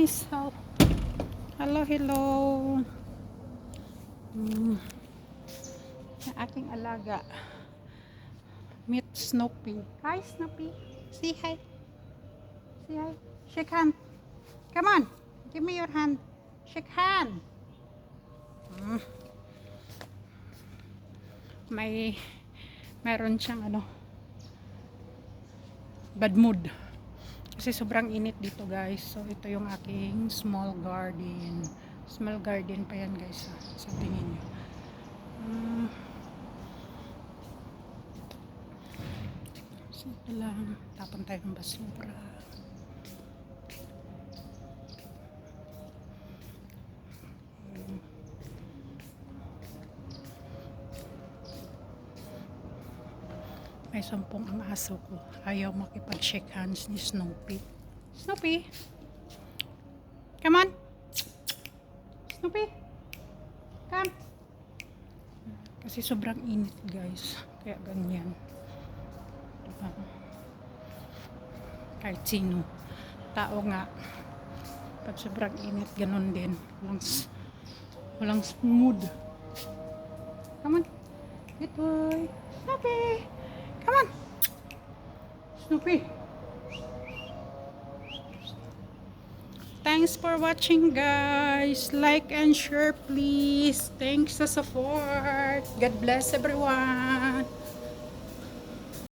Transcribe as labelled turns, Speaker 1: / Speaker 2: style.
Speaker 1: guys. Hello, hello. Ang aking alaga. Meet Snoopy. Hi, Snoopy. Say hi. Say hi. Shake hand. Come on. Give me your hand. Shake hand. Meron siyang bad mood. Kasi sobrang init dito, guys. So, ito yung aking small garden. Small garden pa yan, guys. So, tingin nyo. So, ito lang. Tapon tayo ng basura. May 10 ang aso ko. Ayaw makipag-shake hands ni Snoopy. Snoopy! Come on! Snoopy! Come! Kasi sobrang init, guys. Kaya ganyan. Diba? Kahit sino. Tao nga. Pag sobrang init, ganun din. Walang mood. Come on! Good boy! Snoopy! Come on! Snoopy! Thanks for watching, guys. Like and share, please. Thanks sa support. God bless everyone.